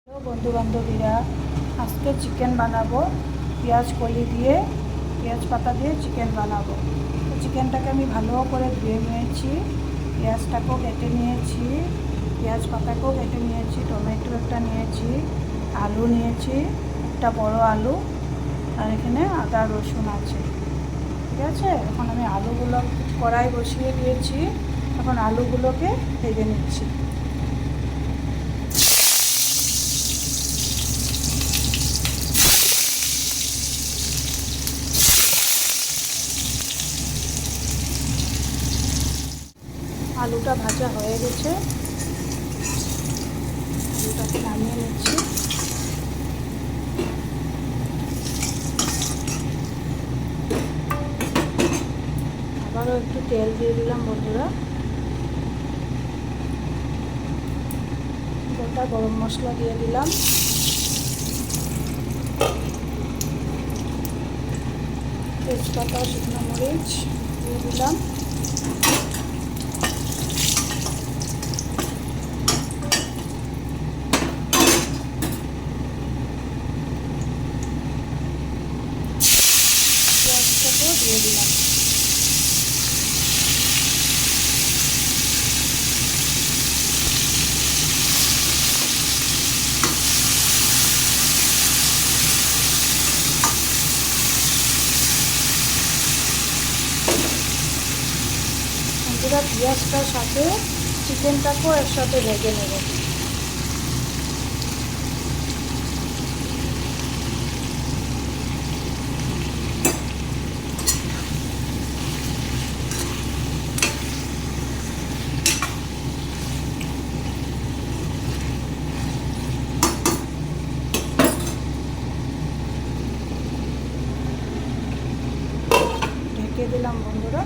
Hello বন্ধু বান্ধবীরা, আজকে চিকেন বানাবো। পেঁয়াজ কলি দিয়ে, পেঁয়াজ পাতা দিয়ে চিকেন বানাবো। তো চিকেনটাকে আমি ভালো করে ধুয়ে নিয়েছি, পেঁয়াজটাকেও কেটে নিয়েছি, পেঁয়াজ পাতাকেও কেটে নিয়েছি, টমেটো একটা নিয়েছি, আলু নিয়েছি, একটা বড় আলু, আর এখানে আদা রসুন আছে। ঠিক আছে, এখন আমি আলুগুলো কড়াই বসিয়ে দিয়েছি। এখন আলুগুলোকে ভেজে নিচ্ছি। আলুটা ভাজা হয়ে গেছে, আলুটাকে নামিয়ে নিচ্ছি। আবারও একটু তেল দিয়ে দিলাম বন্ধুরা, গোটা গরম মশলা দিয়ে দিলাম, তেজপাতা, শুকনো মরিচ দিয়ে দিলাম, পেঁয়াজটাকেও দিয়ে দিলাম। বন্ধুরা, পেঁয়াজটার সাথে চিকেনটাকেও একসাথে ভেজে নেব। ঢেকে দিলাম বন্ধুরা।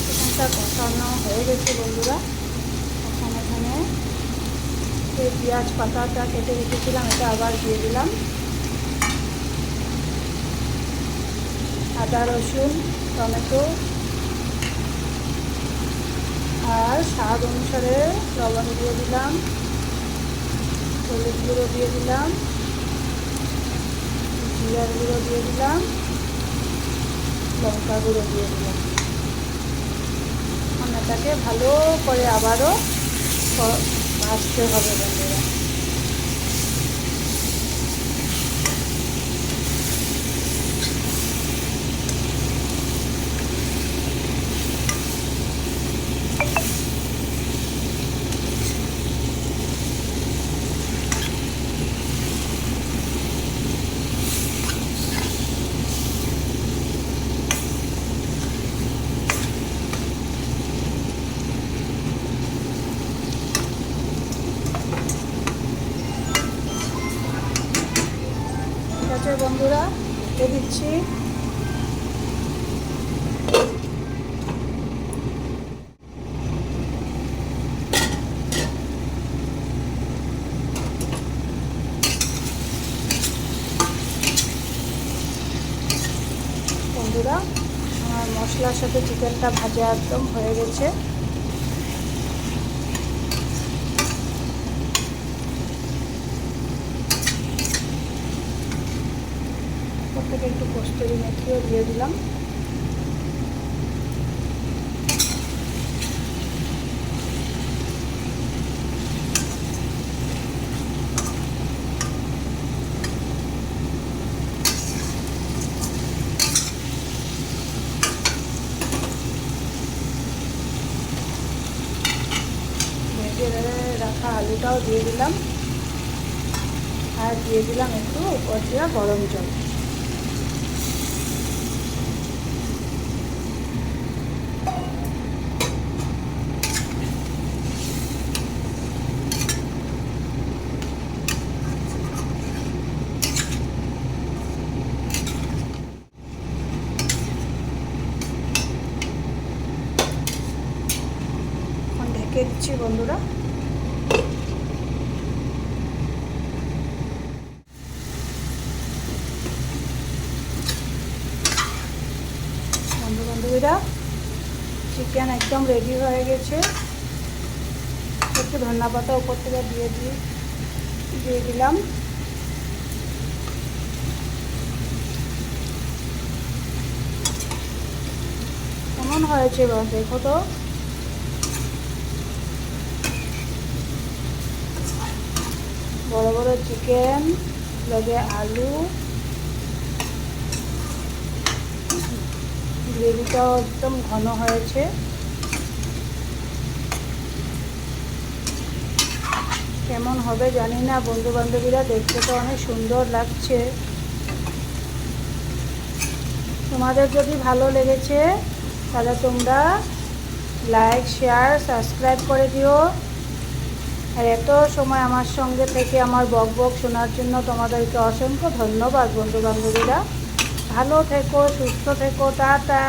চিকেনটা কষানো হয়ে গেছে বন্ধুরা। এখন এখানে এই পেঁয়াজ পাতাটা কেটে রেখেছিলাম, এটা আবার দিয়ে দিলাম। আদা রসুন, টমেটো, আর স্বাদ অনুসারে লবণ দিয়ে দিলাম, হলুদ গুঁড়ো দিয়ে দিলাম, জিরার গুঁড়ো দিয়ে দিলাম, লঙ্কা গুঁড়ো দিয়ে দিলাম। এটাকে ভালো করে আবারও ভাজতে হবে বন্ধুরা। ঠিক আছে বন্ধুরা, ঢেকে দিচ্ছি। বন্ধুরা, আমার মশলার সাথে চিকেনটা ভাজা একদম হয়ে গেছে। ওপর থেকে একটু কস্তুরি মেথিও দিয়ে দিলাম। ভেজে রাখা আলুটাও দিয়ে দিলাম, আর দিয়ে দিলাম একটু উপর দিয়ে গরম জল। এখন ঢেকে দিচ্ছি বন্ধুরা। চিকেন একদম রেডি হয়ে গেছে। একটু ধনিয়া পাতা উপর থেকে দিয়ে দিলাম। কেমন হয়েছে এবার দেখো তো। বড় বড় চিকেন লগে আলু, গ্রেভিটাও একদম ঘন হয়েছে। কেমন হবে জানি না বন্ধু বান্ধবীরা, দেখতে তো অনেক সুন্দর লাগছে। তোমাদের যদি ভালো লেগেছে তাহলে তোমরা লাইক, শেয়ার, সাবস্ক্রাইব করে দিও। আর এত সময় আমার সঙ্গে থেকে আমার বক শোনার জন্য তোমাদেরকে অসংখ্য ধন্যবাদ বন্ধু বান্ধবীরা। ভালো থেকো, সুস্থ থেকো, টাটা।